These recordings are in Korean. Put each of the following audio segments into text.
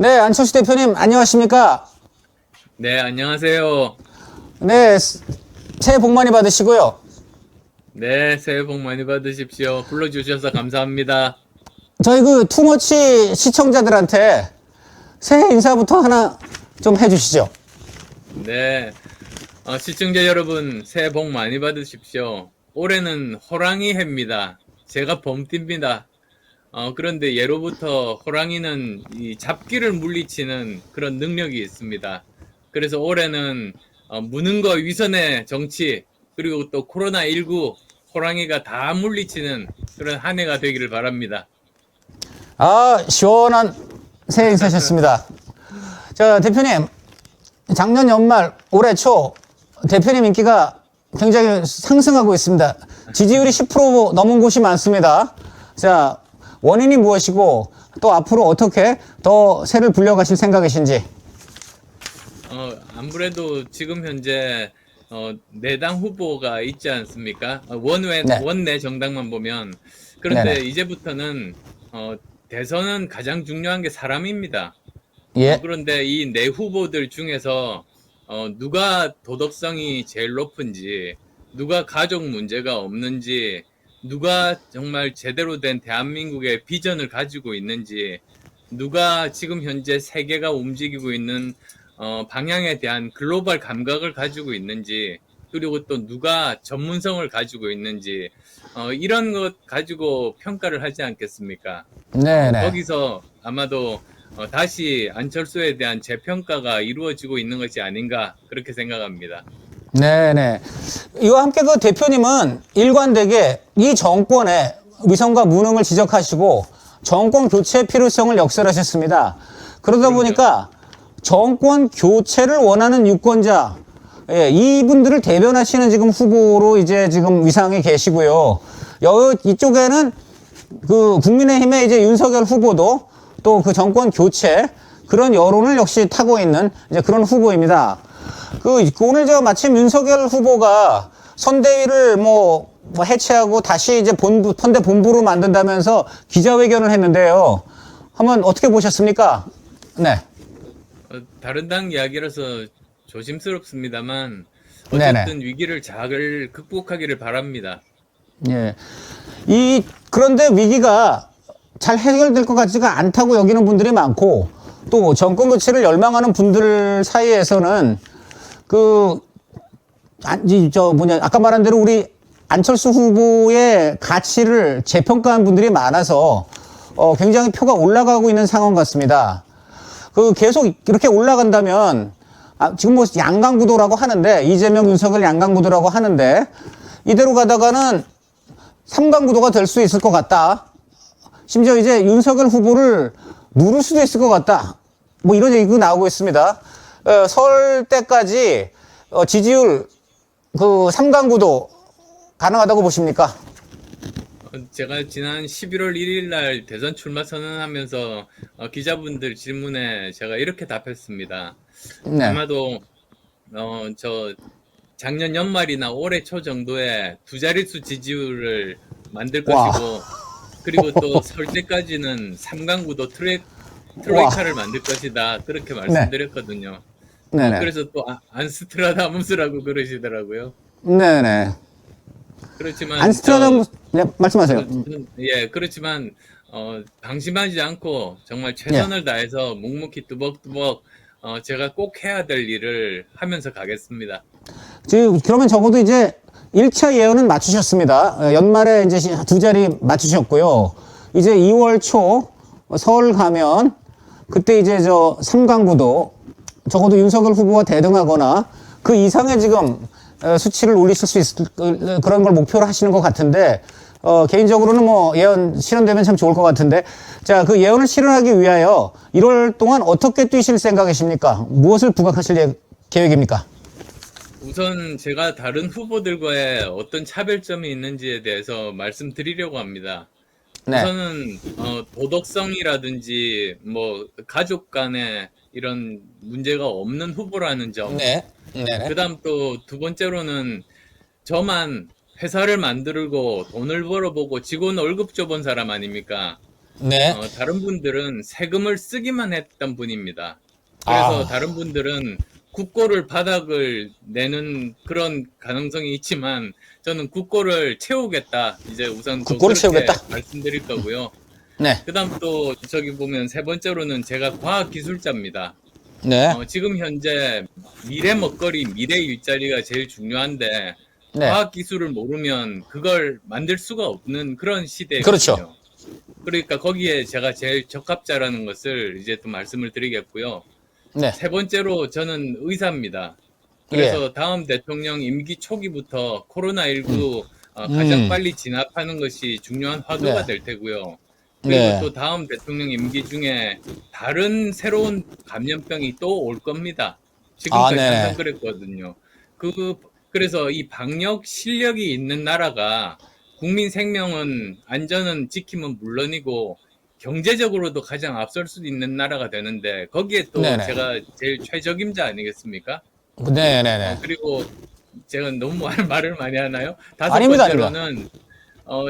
네, 안철수 대표님, 안녕하십니까? 네, 안녕하세요. 네, 새해 복 많이 받으시고요. 네, 새해 복 많이 받으십시오. 불러주셔서 감사합니다. 저희 투머치 시청자들한테 새해 인사부터 하나 좀 해주시죠. 네, 시청자 여러분, 새해 복 많이 받으십시오. 올해는 호랑이 해입니다. 제가 범띠입니다. 그런데 예로부터 호랑이는 이 잡기를 물리치는 그런 능력이 있습니다. 그래서 올해는 무능과 위선의 정치, 그리고 또 코로나19 호랑이가 다 물리치는 그런 한 해가 되기를 바랍니다. 아, 시원한 새해 인사셨습니다. 자, 대표님, 작년 연말, 올해 초 대표님 인기가 굉장히 상승하고 있습니다. 지지율이 10% 넘은 곳이 많습니다. 자, 원인이 무엇이고 또 앞으로 어떻게 더 새를 불려가실 생각이신지. 아무래도 지금 현재 내당 후보가 있지 않습니까? 네. 원내 정당만 보면. 그런데 네네. 이제부터는 대선은 가장 중요한 게 사람입니다. 예. 그런데 이 내 후보들 중에서 누가 도덕성이 제일 높은지, 누가 가족 문제가 없는지, 누가 정말 제대로 된 대한민국의 비전을 가지고 있는지, 누가 지금 현재 세계가 움직이고 있는 방향에 대한 글로벌 감각을 가지고 있는지, 그리고 또 누가 전문성을 가지고 있는지, 이런 것 가지고 평가를 하지 않겠습니까? 네네. 거기서 아마도 다시 안철수에 대한 재평가가 이루어지고 있는 것이 아닌가 그렇게 생각합니다. 네네. 이와 함께 대표님은 일관되게 이 정권의 위선과 무능을 지적하시고 정권 교체 필요성을 역설하셨습니다. 그러다 그럼요. 보니까 정권 교체를 원하는 유권자, 예, 이분들을 대변하시는 지금 후보로 이제 지금 위상에 계시고요. 이쪽에는 국민의힘의 이제 윤석열 후보도 또 정권 교체 그런 여론을 역시 타고 있는 이제 그런 후보입니다. 오늘 마침 윤석열 후보가 선대위를 해체하고 다시 이제 선대 본부로 만든다면서 기자회견을 했는데요. 한번 어떻게 보셨습니까? 네. 다른 당 이야기라서 조심스럽습니다만 네네. 어쨌든 위기를 잘 극복하기를 바랍니다. 예. 그런데 위기가 잘 해결될 것 같지가 않다고 여기는 분들이 많고 또 정권 교체를 열망하는 분들 사이에서는 아까 말한 대로 우리 안철수 후보의 가치를 재평가한 분들이 많아서 굉장히 표가 올라가고 있는 상황 같습니다. 계속 이렇게 올라간다면 지금 양강구도라고 하는데 이재명, 윤석열 양강구도라고 하는데 이대로 가다가는 삼강구도가 될 수 있을 것 같다. 심지어 이제 윤석열 후보를 누를 수도 있을 것 같다. 이런 얘기가 나오고 있습니다. 설 때까지 지지율 삼강구도 가능하다고 보십니까? 제가 지난 11월 1일 날 대선 출마 선언하면서 기자분들 질문에 제가 이렇게 답했습니다. 네. 아마도 저 작년 연말이나 올해 초 정도에 두 자릿수 지지율을 만들 와. 것이고, 그리고 또 설 때까지는 삼강구도 트로이카를 만들 것이다. 그렇게 말씀드렸거든요. 네네. 그래서 또 안스트라다무스라고 그러시더라고요. 네네. 그렇지만 안스트라다무스, 네, 말씀하세요. 예, 그렇지만 방심하지 않고 정말 최선을 다해서 묵묵히 뚜벅뚜벅 제가 꼭 해야 될 일을 하면서 가겠습니다. 그러면 적어도 이제 1차 예언은 맞추셨습니다. 연말에 이제 두 자리 맞추셨고요. 이제 2월 초 설 가면 그때 이제 삼강구도 적어도 윤석열 후보와 대등하거나 그 이상의 지금 수치를 올리실 수 있을 그런 걸 목표로 하시는 것 같은데 개인적으로는 예언 실현되면 참 좋을 것 같은데 자, 그 예언을 실현하기 위하여 1월 동안 어떻게 뛰실 생각이십니까? 무엇을 부각하실 계획입니까? 우선 제가 다른 후보들과의 어떤 차별점이 있는지에 대해서 말씀드리려고 합니다. 네. 우선은 도덕성이라든지 가족 간에 이런 문제가 없는 후보라는 점. 네. 네네. 그다음 또 두 번째로는 저만 회사를 만들고 돈을 벌어보고 직원 월급 줘본 사람 아닙니까? 네. 다른 분들은 세금을 쓰기만 했던 분입니다. 그래서 다른 분들은 국고를 바닥을 내는 그런 가능성이 있지만 저는 국고를 채우겠다. 이제 우선 또 국고를 그렇게 채우겠다. 말씀드릴 거고요. 네. 그다음 또 저기 보면 세 번째로는 제가 과학기술자입니다. 네. 지금 현재 미래 먹거리, 미래 일자리가 제일 중요한데 네. 과학기술을 모르면 그걸 만들 수가 없는 그런 시대거든요. 그렇죠. 그러니까 거기에 제가 제일 적합자라는 것을 이제 또 말씀을 드리겠고요. 네. 세 번째로 저는 의사입니다. 그래서 다음 대통령 임기 초기부터 코로나19 가장 빨리 진압하는 것이 중요한 화두가 네. 될 테고요. 그리고 네. 또 다음 대통령 임기 중에 다른 새로운 감염병이 또 올 겁니다. 지금까지 네네. 항상 그랬거든요. 그래서 이 방역 실력이 있는 나라가 국민 생명은 안전은 지키면 물론이고 경제적으로도 가장 앞설 수 있는 나라가 되는데 거기에 또 네네. 제가 제일 최적임자 아니겠습니까? 네네네. 그리고 제가 너무 말을 많이 하나요? 다섯 아닙니다, 번째로는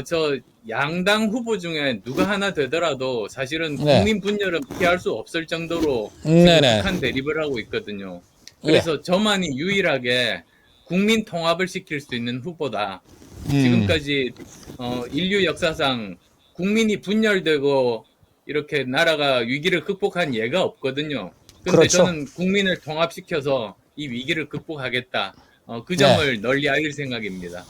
저 양당 후보 중에 누가 하나 되더라도 사실은 네. 국민 분열은 피할 수 없을 정도로 네네. 지금 극한 대립을 하고 있거든요. 그래서 저만이 유일하게 국민 통합을 시킬 수 있는 후보다. 지금까지 인류 역사상 국민이 분열되고 이렇게 나라가 위기를 극복한 예가 없거든요. 근데 그렇죠. 저는 국민을 통합시켜서 이 위기를 극복하겠다. 그 점을 널리 알릴 생각입니다.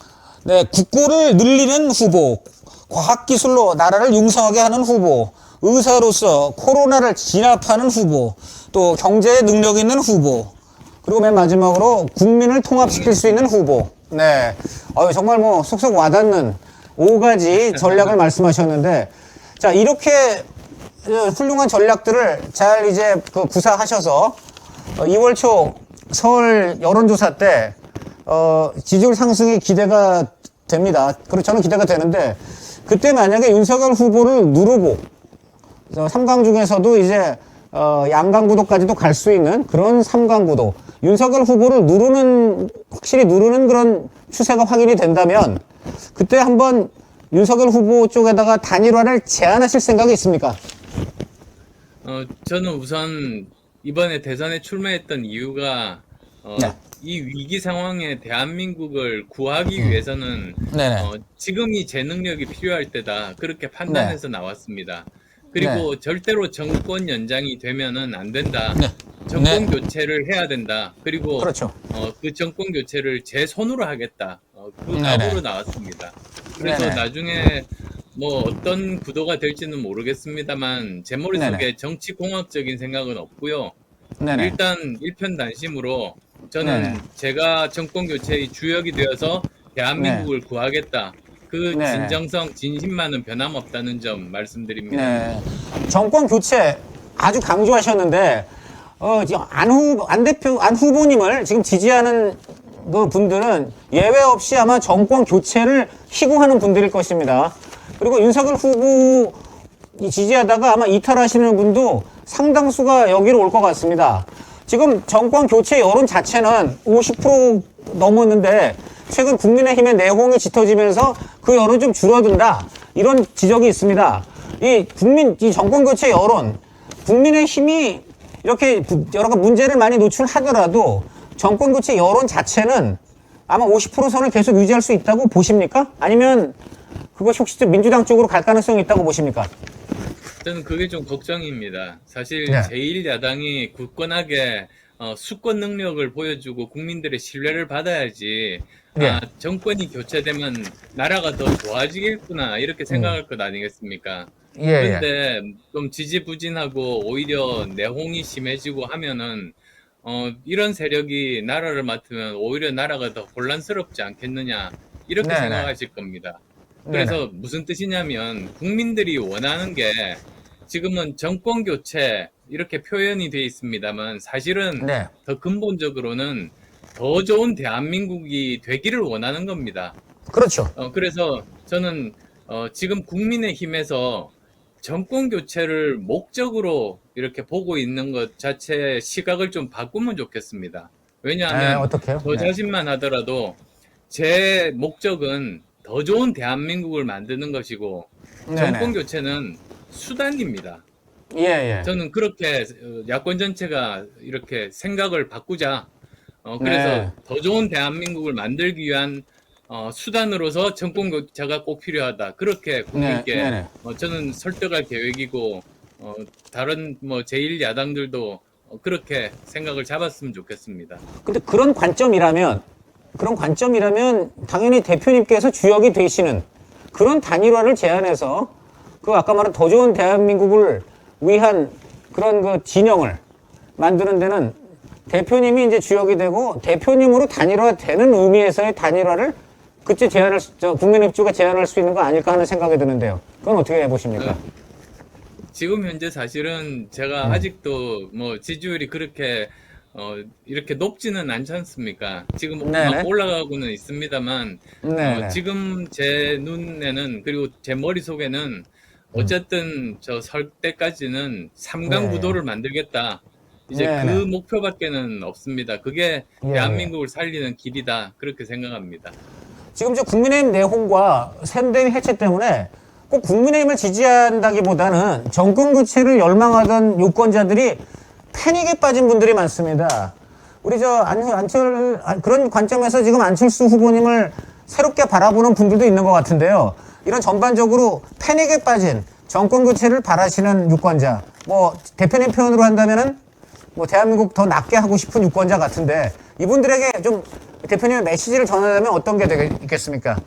네, 국고를 늘리는 후보, 과학기술로 나라를 융성하게 하는 후보, 의사로서 코로나를 진압하는 후보, 또 경제에 능력 있는 후보, 그리고 맨 마지막으로 국민을 통합시킬 수 있는 후보. 네, 정말 뭐 쏙쏙 와닿는 5가지 전략을 말씀하셨는데, 자, 이렇게 훌륭한 전략들을 잘 이제 구사하셔서 2월 초 서울 여론조사 때 지지율 상승이 기대가 됩니다. 그리고 저는 기대가 되는데, 그때 만약에 윤석열 후보를 누르고 3강 중에서도 이제 양강구도까지도 갈 수 있는 그런 3강구도, 윤석열 후보를 확실히 누르는 그런 추세가 확인이 된다면 그때 한번 윤석열 후보 쪽에다가 단일화를 제안하실 생각이 있습니까? 저는 우선 이번에 대선에 출마했던 이유가 네. 이 위기 상황에 대한민국을 구하기 위해서는 네네. 지금이 제 능력이 필요할 때다. 그렇게 판단해서 나왔습니다. 그리고 네. 절대로 정권 연장이 되면은 안 된다. 네. 정권 교체를 해야 된다. 그리고 그렇죠. 그 정권 교체를 제 손으로 하겠다. 그 네네. 각오로 나왔습니다. 그래서 네네. 나중에 뭐 어떤 구도가 될지는 모르겠습니다만 제 머릿속에 네네. 정치공학적인 생각은 없고요. 네네. 일단 일편단심으로 저는 네네. 제가 정권 교체의 주역이 되어서 대한민국을 구하겠다. 그 네네. 진정성, 진심만은 변함없다는 점 말씀드립니다. 네. 정권 교체 아주 강조하셨는데, 지금 안 후보님을 지금 지지하는 그 분들은 예외 없이 아마 정권 교체를 희구하는 분들일 것입니다. 그리고 윤석열 후보 지지하다가 아마 이탈하시는 분도 상당수가 여기로 올 것 같습니다. 지금 정권 교체 여론 자체는 50% 넘었는데 최근 국민의힘의 내홍이 짙어지면서 그 여론이 좀 줄어든다, 이런 지적이 있습니다. 이 정권 교체 여론, 국민의힘이 이렇게 여러 가지 문제를 많이 노출하더라도 정권 교체 여론 자체는 아마 50% 선을 계속 유지할 수 있다고 보십니까? 아니면 그것이 혹시 좀 민주당 쪽으로 갈 가능성이 있다고 보십니까? 저는 그게 좀 걱정입니다. 사실 네. 제1야당이 굳건하게 수권 능력을 보여주고 국민들의 신뢰를 받아야지 네. 정권이 교체되면 나라가 더 좋아지겠구나 이렇게 생각할 것 아니겠습니까? 예. 그런데 좀 지지부진하고 오히려 내홍이 심해지고 하면은 이런 세력이 나라를 맡으면 오히려 나라가 더 혼란스럽지 않겠느냐 이렇게 네네. 생각하실 겁니다. 그래서 무슨 뜻이냐면 국민들이 원하는 게 지금은 정권 교체 이렇게 표현이 되어 있습니다만 사실은 네. 더 근본적으로는 더 좋은 대한민국이 되기를 원하는 겁니다. 그렇죠. 그래서 저는 지금 국민의힘에서 정권 교체를 목적으로 이렇게 보고 있는 것 자체 시각을 좀 바꾸면 좋겠습니다. 왜냐하면 어떡해요? 저 자신만 하더라도 제 목적은 더 좋은 대한민국을 만드는 것이고 정권 교체는 수단입니다. 예, 예. 저는 그렇게 야권 전체가 이렇게 생각을 바꾸자. 그래서 네. 더 좋은 대한민국을 만들기 위한 수단으로서 정권 교체가 꼭 필요하다. 그렇게 국민께 네, 네, 네. 저는 설득할 계획이고 다른 뭐 제1야당들도 그렇게 생각을 잡았으면 좋겠습니다. 근데 그런 관점이라면 당연히 대표님께서 주역이 되시는 그런 단일화를 제안해서 그 아까 말한 더 좋은 대한민국을 위한 그런 그 진영을 만드는 데는 대표님이 이제 주역이 되고 대표님으로 단일화되는 의미에서의 단일화를 그때 국민의힘 쪽에 제안할 수 있는 거 아닐까 하는 생각이 드는데요. 그건 어떻게 해보십니까? 지금 현재 사실은 제가 아직도 뭐 지지율이 그렇게 이렇게 높지는 않지 않습니까? 지금 네네. 막 올라가고는 있습니다만 네네. 지금 제 눈에는 그리고 제 머릿속에는 어쨌든 저 설 때까지는 삼강 네. 구도를 만들겠다. 이제 네네. 그 목표밖에는 없습니다. 그게 예, 대한민국을 살리는 길이다. 그렇게 생각합니다. 지금 저 국민의힘 내홍과 샌대위 해체 때문에 꼭 국민의힘을 지지한다기보다는 정권 교체를 열망하던 유권자들이 패닉에 빠진 분들이 많습니다. 우리 그런 관점에서 지금 안철수 후보님을 새롭게 바라보는 분들도 있는 것 같은데요. 이런 전반적으로 패닉에 빠진 정권 교체를 바라시는 유권자, 뭐 대표님 표현으로 한다면은 뭐 대한민국 더 낫게 하고 싶은 유권자 같은데 이분들에게 좀 대표님의 메시지를 전하려면 어떤 게 되겠습니까?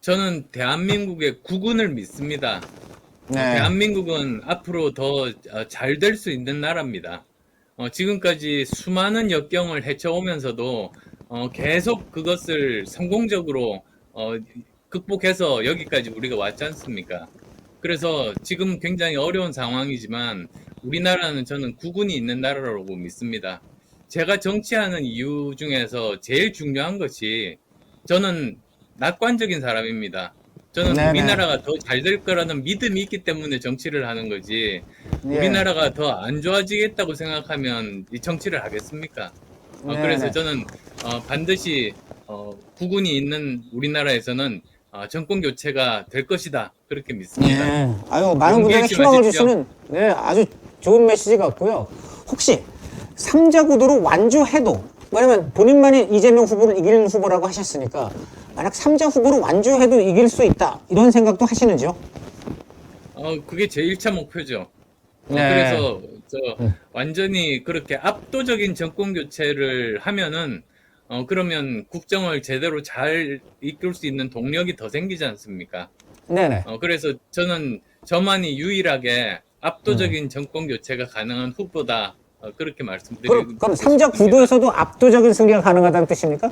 저는 대한민국의 국운을 믿습니다. 네. 대한민국은 앞으로 더 잘 될 수 있는 나라입니다. 지금까지 수많은 역경을 헤쳐오면서도 계속 그것을 성공적으로 극복해서 여기까지 우리가 왔지 않습니까? 그래서 지금 굉장히 어려운 상황이지만 우리나라는 저는 국운이 있는 나라라고 믿습니다. 제가 정치하는 이유 중에서 제일 중요한 것이 저는 낙관적인 사람입니다. 저는 네네. 우리나라가 더 잘 될 거라는 믿음이 있기 때문에 정치를 하는 거지. 예. 우리나라가 더 안 좋아지겠다고 생각하면 이 정치를 하겠습니까? 네네. 그래서 저는 반드시 국운이 있는 우리나라에서는 정권 교체가 될 것이다. 그렇게 믿습니다. 네. 아유, 많은 분들에게 용기 희망을 마십시오. 주시는, 네, 아주 좋은 메시지 같고요. 혹시, 삼자 구도로 완주해도, 왜냐면 본인만이 이재명 후보를 이길 후보라고 하셨으니까, 만약 삼자 후보로 완주해도 이길 수 있다, 이런 생각도 하시는지요? 그게 제 1차 목표죠. 네. 그래서 완전히 그렇게 압도적인 정권 교체를 하면은 그러면 국정을 제대로 잘 이끌 수 있는 동력이 더 생기지 않습니까? 네네. 그래서 저는 저만이 유일하게 압도적인 정권 교체가 가능한 후보다. 그렇게 말씀드리고 그럼 삼자 싶습니다. 구도에서도 압도적인 승리가 가능하다는 뜻입니까?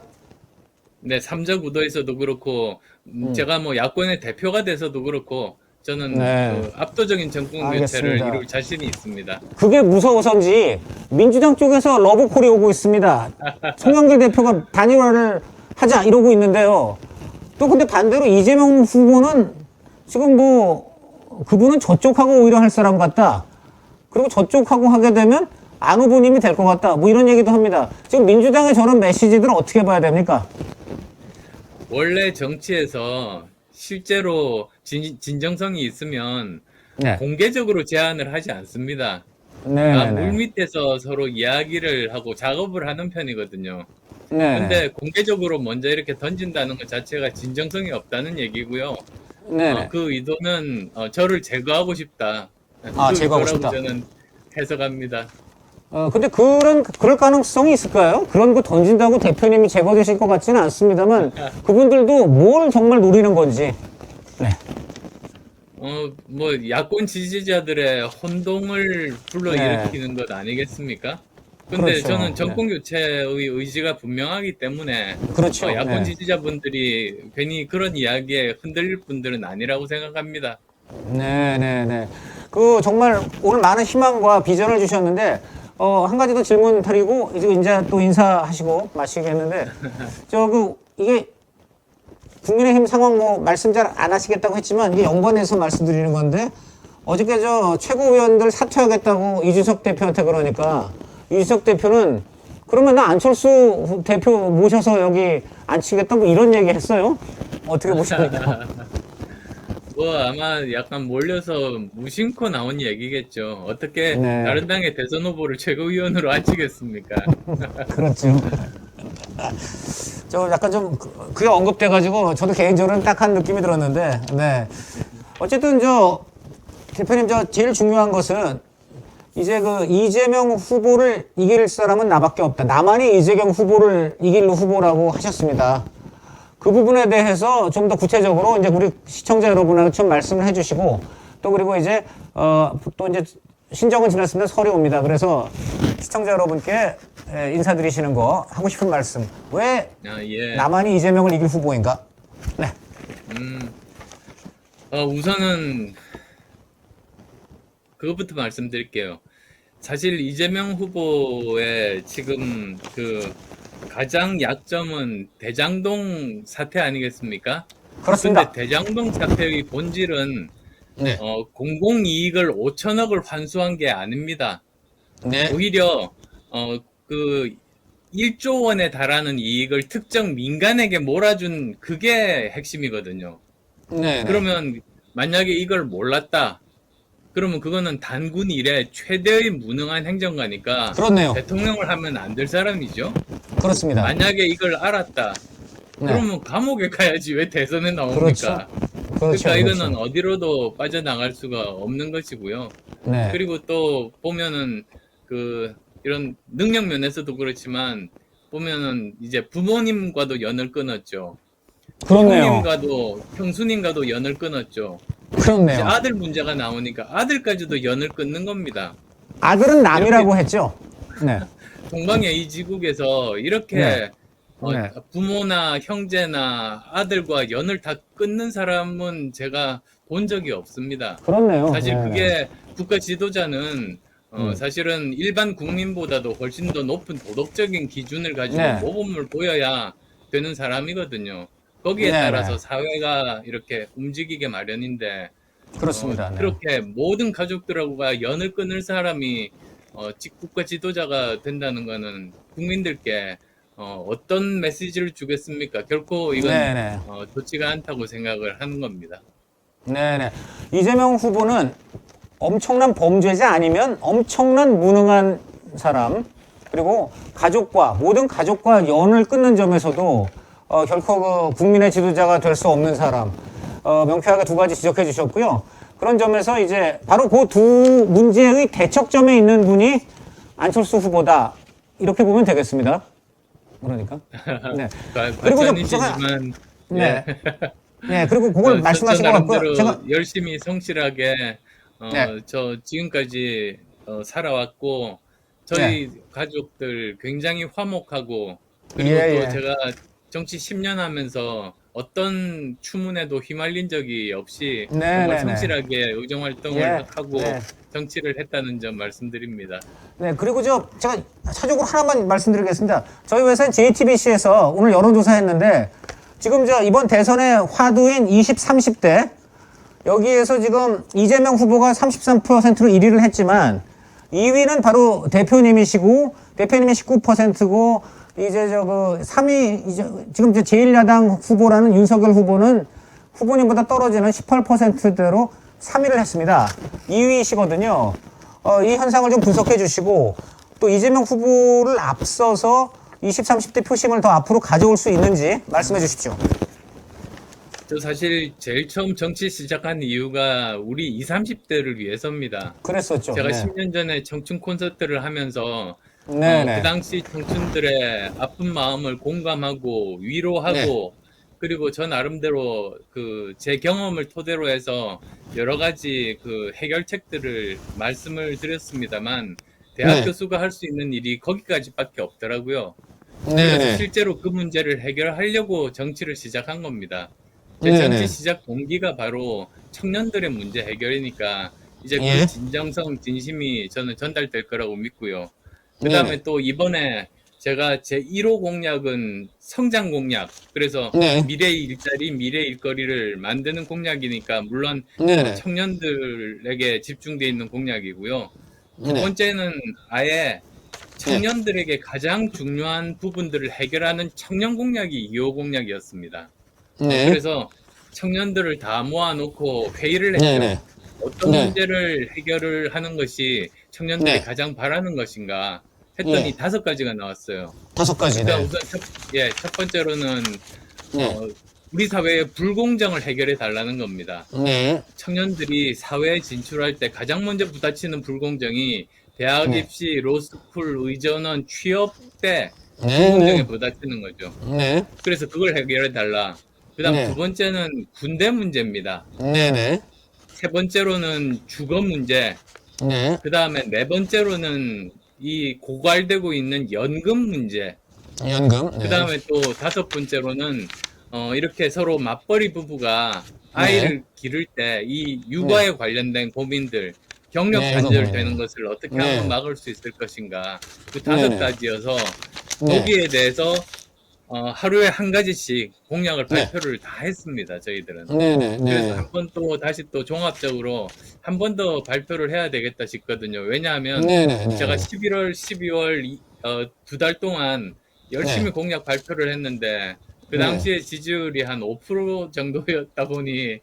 네, 삼자 구도에서도 그렇고 제가 뭐 야권의 대표가 돼서도 그렇고 저는 네. 압도적인 정권 교체를 알겠습니다. 이룰 자신이 있습니다. 그게 무서워서인지 민주당 쪽에서 러브콜이 오고 있습니다. 송영길 대표가 단일화를 하자 이러고 있는데요. 또 근데 반대로 이재명 후보는 지금 뭐 그분은 저쪽하고 오히려 할 사람 같다. 그리고 저쪽하고 하게 되면 안 후보님이 될 것 같다. 뭐 이런 얘기도 합니다. 지금 민주당의 저런 메시지들은 어떻게 봐야 됩니까? 원래 정치에서 실제로 진정성이 있으면 네. 공개적으로 제안을 하지 않습니다. 네. 물밑에서 서로 이야기를 하고 작업을 하는 편이거든요. 네. 근데 공개적으로 먼저 이렇게 던진다는 것 자체가 진정성이 없다는 얘기고요. 네. 그 의도는 저를 제거하고 싶다. 제거하고 그거라고 싶다. 저는 해석합니다. 근데 그럴 가능성이 있을까요? 그런 거 던진다고 대표님이 제거되실 것 같지는 않습니다만 그분들도 뭘 정말 노리는 건지. 네. 뭐 야권 지지자들의 혼동을 불러일으키는 것 아니겠습니까? 근데 그렇죠. 저는 정권 교체의 의지가 분명하기 때문에 그렇죠. 야권 네. 지지자분들이 괜히 그런 이야기에 흔들릴 분들은 아니라고 생각합니다. 네. 정말 오늘 많은 희망과 비전을 주셨는데, 한 가지 더 질문 드리고, 이제 또 인사하시고 마치겠는데, 이게 국민의힘 상황 뭐 말씀 잘 안 하시겠다고 했지만, 이게 연관해서 말씀드리는 건데, 어저께 최고위원들 사퇴하겠다고 이준석 대표한테 그러니까, 이준석 대표는 그러면 나 안철수 대표 모셔서 여기 앉히겠다 뭐 이런 얘기 했어요? 어떻게 보십니까? 뭐 아마 약간 몰려서 무심코 나온 얘기겠죠. 어떻게 네. 다른 당의 대선 후보를 최고위원으로 앉히겠습니까? 그렇죠. 저 약간 좀 그게 언급돼가지고 저도 개인적으로는 딱한 느낌이 들었는데, 네. 어쨌든 대표님 제일 중요한 것은 이제 그 이재명 후보를 이길 사람은 나밖에 없다. 나만이 이재명 후보를 이길 후보라고 하셨습니다. 그 부분에 대해서 좀 더 구체적으로 이제 우리 시청자 여러분한테 좀 말씀을 해주시고 또 그리고 이제 또 이제 신정은 지났습니다. 설이 옵니다. 그래서 시청자 여러분께 인사드리시는 거 하고 싶은 말씀. 왜 예. 나만이 이재명을 이길 후보인가? 네. 우선은 그것부터 말씀드릴게요. 사실 이재명 후보의 지금 그 가장 약점은 대장동 사태 아니겠습니까? 그렇습니다. 근데 대장동 사태의 본질은 네. 공공이익을 5천억을 환수한 게 아닙니다. 네. 오히려 그 1조 원에 달하는 이익을 특정 민간에게 몰아준 그게 핵심이거든요. 네. 그러면 만약에 이걸 몰랐다. 그러면 그거는 단군 이래 최대의 무능한 행정가니까 그렇네요. 대통령을 하면 안 될 사람이죠. 그렇습니다. 만약에 이걸 알았다. 네. 그러면 감옥에 가야지 왜 대선에 나옵니까? 그렇죠. 그러니까 이거는 어디로도 빠져나갈 수가 없는 것이고요. 네. 그리고 또 보면은 이런 능력 면에서도 그렇지만 보면은 이제 부모님과도 연을 끊었죠. 그렇네요. 형수님과도 연을 끊었죠. 이제 그렇네요. 아들 문제가 나오니까 아들까지도 연을 끊는 겁니다. 아들은 남이라고 했죠. 네. 동방예의지국에서 이렇게 네. 네. 부모나 형제나 아들과 연을 다 끊는 사람은 제가 본 적이 없습니다. 그렇네요. 사실 네. 그게 국가 지도자는 사실은 일반 국민보다도 훨씬 더 높은 도덕적인 기준을 가지고 네. 모범을 보여야 되는 사람이거든요. 거기에 네, 따라서 네. 사회가 이렇게 움직이게 마련인데 그렇습니다. 네. 그렇게 모든 가족들하고가 연을 끊을 사람이 국가 지도자가 된다는 거는 국민들께 어떤 메시지를 주겠습니까? 결코 이건 네네. 좋지가 않다고 생각을 하는 겁니다. 네네. 이재명 후보는 엄청난 범죄자 아니면 엄청난 무능한 사람, 그리고 모든 가족과 연을 끊는 점에서도 결코 그 국민의 지도자가 될 수 없는 사람, 명쾌하게 두 가지 지적해 주셨고요. 그런 점에서 이제 바로 그 두 문제의 대척점에 있는 분이 안철수 후보다. 이렇게 보면 되겠습니다. 그러니까. 네. 그리고 과찬이지만 네. 네, 그리고 그걸 말씀하신 것 같고요. 나름대로 제가, 열심히 성실하게 네. 저 지금까지 살아왔고 저희 가족들 굉장히 화목하고 그리고 예, 또 예. 제가 정치 10년 하면서 어떤 추문에도 휘말린 적이 없이 네, 정말 네, 네. 성실하게 의정 활동을 예, 하고 네. 정치를 했다는 점 말씀드립니다. 네, 그리고 제가 차적으로 하나만 말씀드리겠습니다. 저희 회사는 JTBC에서 오늘 여론조사 했는데, 지금 이번 대선의 화두인 20, 30대, 여기에서 지금 이재명 후보가 33%로 1위를 했지만, 2위는 바로 대표님이시고, 대표님이 19%고, 이제 3위, 지금 제1야당 후보라는 윤석열 후보는 후보님보다 떨어지는 18%대로 3위를 했습니다. 2위시거든요. 이 현상을 좀 분석해 주시고, 또 이재명 후보를 앞서서 20, 30대 표심을 더 앞으로 가져올 수 있는지 말씀해 주십시오. 저 사실 제일 처음 정치 시작한 이유가 우리 20, 30대를 위해서입니다. 그랬었죠. 제가 네. 10년 전에 청춘 콘서트를 하면서 네네. 그 당시 청춘들의 아픈 마음을 공감하고 위로하고 그리고 저 나름대로 제 경험을 토대로 해서 여러 가지 해결책들을 말씀을 드렸습니다만 대학 네. 교수가 할 수 있는 일이 거기까지밖에 없더라고요. 그래서 네네. 실제로 그 문제를 해결하려고 정치를 시작한 겁니다. 제 네네. 정치 시작 동기가 바로 청년들의 문제 해결이니까 이제 예. 그 진정성, 진심이 저는 전달될 거라고 믿고요. 그 다음에 또 이번에 제가 제 1호 공약은 성장 공약. 그래서 네. 미래 일자리, 미래 일거리를 만드는 공약이니까 물론 네네. 청년들에게 집중되어 있는 공약이고요. 두 네네. 번째는 아예 청년들에게 가장 중요한 부분들을 해결하는 청년 공약이 2호 공약이었습니다. 네. 그래서 청년들을 다 모아놓고 회의를 했죠. 네네. 어떤 네. 문제를 해결을 하는 것이 청년들이 네. 가장 바라는 것인가 했더니 예. 5가지가 나왔어요. 5가지. 일단 네. 우선 첫 번째로는 네. 우리 사회의 불공정을 해결해 달라는 겁니다. 네. 청년들이 사회에 진출할 때 가장 먼저 부딪히는 불공정이 대학 네. 입시, 로스쿨, 의전원, 취업 때 네. 불공정에 네. 부딪히는 거죠. 네. 그래서 그걸 해결해 달라. 그다음 네. 두 번째는 군대 문제입니다. 네네. 세 번째로는 주거 문제. 네. 그다음에 네 번째로는 이 고갈되고 있는 연금 문제. 연금. 네. 그다음에 또 다섯 번째로는 이렇게 서로 맞벌이 부부가 네. 아이를 기를 때 이 육아에 관련된 고민들, 경력 네, 단절되는 그거 것을 어떻게 네. 한번 막을 수 있을 것인가. 그 다섯 네네. 가지여서 네. 거기에 대해서 하루에 한 가지씩 공약을 네. 발표를 다 했습니다. 저희들은. 네네. 그래서 네. 한 번 또 다시 또 종합적으로 한 번 더 발표를 해야 되겠다 싶거든요. 왜냐하면 네네. 제가 11월, 12월 2달 동안 열심히 네. 공약 발표를 했는데 그 네. 당시에 지지율이 한 5% 정도였다 보니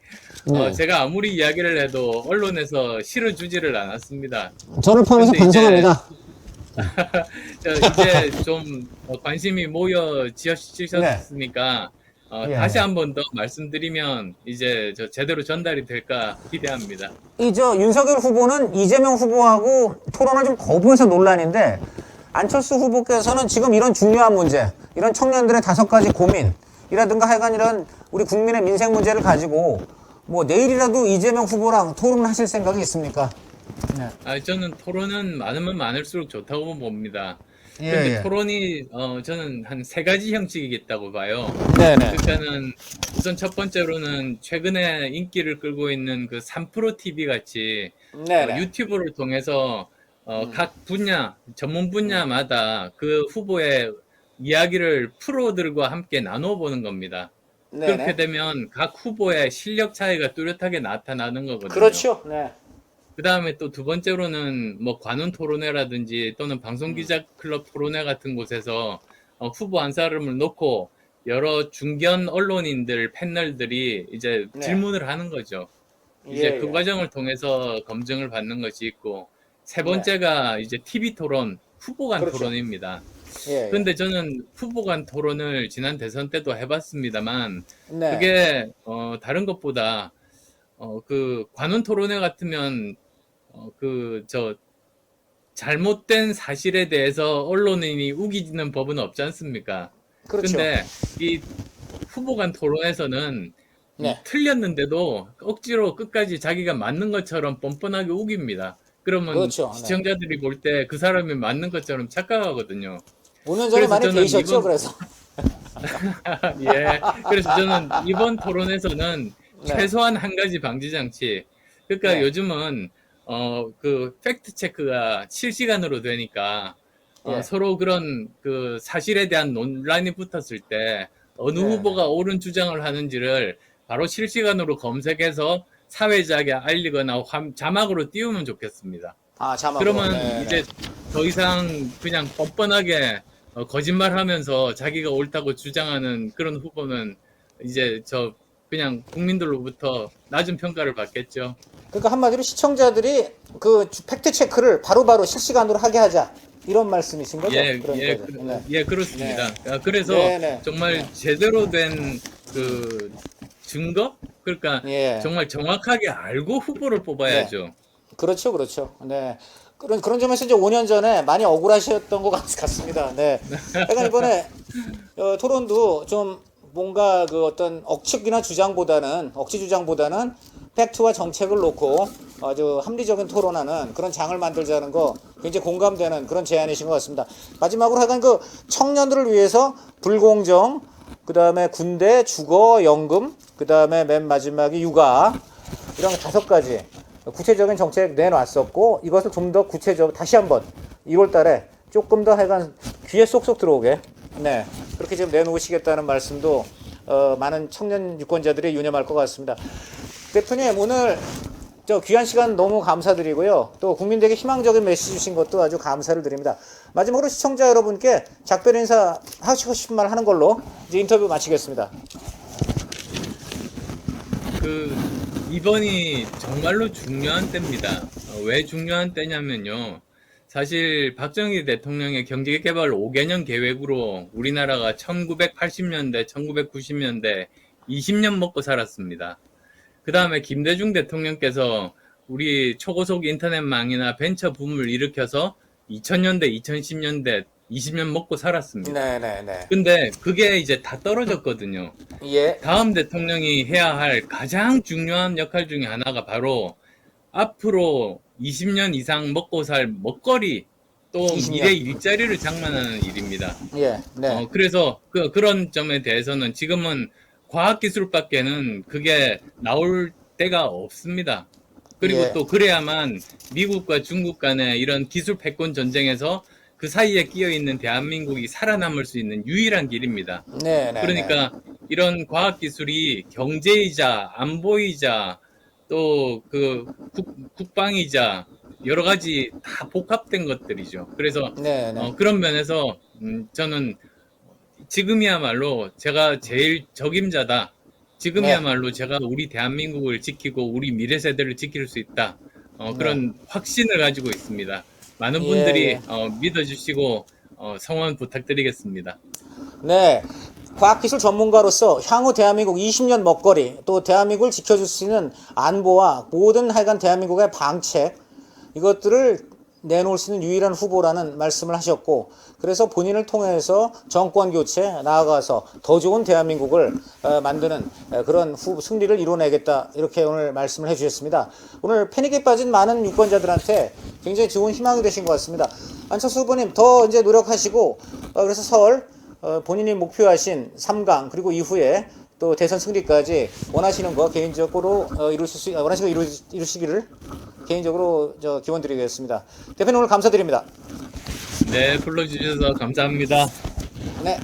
네. 제가 아무리 이야기를 해도 언론에서 실어주지를 않았습니다. 저를 포함해서 근데 이제 반성합니다. 이제 좀 관심이 모여지셨으니까 예, 다시 예. 한 번 더 말씀드리면 이제 저 제대로 전달이 될까 기대합니다. 윤석열 후보는 이재명 후보하고 토론을 좀 거부해서 논란인데, 안철수 후보께서는 지금 이런 중요한 문제, 이런 청년들의 5가지 고민이라든가 하여간 이런 우리 국민의 민생 문제를 가지고 뭐 내일이라도 이재명 후보랑 토론을 하실 생각이 있습니까? 네. 저는 토론은 많으면 많을수록 좋다고 봅니다. 예, 근데 예. 토론이 저는 한 3가지 형식이겠다고 봐요. 네네. 그러니까는 우선 첫 번째로는 최근에 인기를 끌고 있는 그 3프로 TV 같이 네네. 유튜브를 통해서 각 분야, 전문 분야마다 그 후보의 이야기를 프로들과 함께 나눠보는 겁니다. 네네. 그렇게 되면 각 후보의 실력 차이가 뚜렷하게 나타나는 거거든요. 그렇죠. 네. 그 다음에 또 두 번째로는 뭐 관훈 토론회라든지 또는 방송기자 클럽 토론회 같은 곳에서 후보 한 사람을 놓고 여러 중견 언론인들 패널들이 이제 네. 질문을 하는 거죠. 이제 그 과정을 통해서 검증을 받는 것이 있고, 세 번째가 이제 TV 토론, 후보 간 그렇죠. 토론입니다. 예, 근데 저는 후보 간 토론을 지난 대선 때도 해봤습니다만, 네. 그게 다른 것보다 그 관훈 토론회 같으면 잘못된 사실에 대해서 언론인이 우기는 법은 없지 않습니까? 그렇죠. 근데 이 후보 간 토론에서는 네. 틀렸는데도 억지로 끝까지 자기가 맞는 것처럼 뻔뻔하게 우깁니다. 그러면 그렇죠. 네. 시청자들이 볼 때 그 사람이 맞는 것처럼 착각하거든요. 5년 전에 그래서 많이 저는 계셨죠, 이번- 그래서. 예. 그래서 저는 이번 토론에서는 네. 최소한 한 가지 방지 장치. 그러니까 네. 요즘은 그 팩트 체크가 실시간으로 되니까 예. 서로 그런 그 사실에 대한 논란이 붙었을 때 어느 네. 후보가 옳은 주장을 하는지를 바로 실시간으로 검색해서 사회자에게 알리거나 자막으로 띄우면 좋겠습니다. 아, 자막으로. 그러면 네, 이제 더 이상 그냥 뻔뻔하게 거짓말하면서 자기가 옳다고 주장하는 그런 후보는 이제 그냥 국민들로부터 낮은 평가를 받겠죠. 그러니까 한마디로 시청자들이 그 팩트 체크를 바로바로 실시간으로 하게 하자. 이런 말씀이신 거죠? 예, 그런 예, 거죠. 네. 예, 그렇습니다. 그래서 네. 정말 네. 제대로 된 그 증거? 그러니까 예. 정말 정확하게 알고 후보를 뽑아야죠. 그렇죠, 그렇죠. 네. 그런 점에서 이제 5년 전에 많이 억울하셨던 것 같습니다. 네. 약간 이번에 토론도 좀 뭔가 그 어떤 억지 주장보다는 팩트와 정책을 놓고 아주 합리적인 토론하는 그런 장을 만들자는 거 굉장히 공감되는 그런 제안이신 것 같습니다. 마지막으로 하여간 그 청년들을 위해서 불공정, 그 다음에 군대, 주거, 연금, 그 다음에 맨 마지막이 육아, 이런 5가지 구체적인 정책 내놨었고, 이것을 좀 더 구체적으로 다시 한번 1월 달에 조금 더 하여간 귀에 쏙쏙 들어오게, 네, 그렇게 지금 내놓으시겠다는 말씀도 많은 청년 유권자들이 유념할 것 같습니다. 대표님, 오늘 귀한 시간 너무 감사드리고요. 또 국민들에게 희망적인 메시지 주신 것도 아주 감사를 드립니다. 마지막으로 시청자 여러분께 작별 인사 하시고 싶은 말 하는 걸로 이제 인터뷰 마치겠습니다. 이번이 정말로 중요한 때입니다. 왜 중요한 때냐면요. 사실 박정희 대통령의 경제개발 5개년 계획으로 우리나라가 1980년대, 1990년대 20년 먹고 살았습니다. 그 다음에 김대중 대통령께서 우리 초고속 인터넷망이나 벤처 붐을 일으켜서 2000년대, 2010년대 20년 먹고 살았습니다. 네네네. 근데 그게 이제 다 떨어졌거든요. 예. 다음 대통령이 해야 할 가장 중요한 역할 중에 하나가 바로 앞으로 20년 이상 먹고 살 먹거리 또 20년. 미래 일자리를 장만하는 일입니다. 예. 네. 그래서 그런 점에 대해서는 지금은 과학기술밖에는 그게 나올 데가 없습니다. 그리고 예. 또 그래야만 미국과 중국 간의 이런 기술 패권 전쟁에서 그 사이에 끼어 있는 대한민국이 살아남을 수 있는 유일한 길입니다. 네네. 그러니까 이런 과학기술이 경제이자 안보이자 또 그 국방이자 여러 가지 다 복합된 것들이죠. 그래서 네네. 그런 면에서 저는 지금이야말로 제가 제일 적임자다. 지금이야말로 제가 우리 대한민국을 지키고 우리 미래 세대를 지킬 수 있다. 그런 확신을 가지고 있습니다. 많은 분들이 믿어주시고 성원 부탁드리겠습니다. 네. 과학기술 전문가로서 향후 대한민국 20년 먹거리, 또 대한민국을 지켜줄 수 있는 안보와 모든 하여간 대한민국의 방책, 이것들을 내놓을 수 있는 유일한 후보라는 말씀을 하셨고, 그래서 본인을 통해서 정권 교체 나아가서 더 좋은 대한민국을 만드는 그런 승리를 이뤄내겠다, 이렇게 오늘 말씀을 해주셨습니다. 오늘 패닉에 빠진 많은 유권자들한테 굉장히 좋은 희망이 되신 것 같습니다. 안철수 후보님 더 이제 노력하시고, 그래서 설 본인이 목표하신 3강 그리고 이후에 또 대선 승리까지 원하시는 거 개인적으로 원하시는 거 이루시기를 개인적으로 기원드리겠습니다. 대표님 오늘 감사드립니다. 네, 불러주셔서 감사합니다. 네.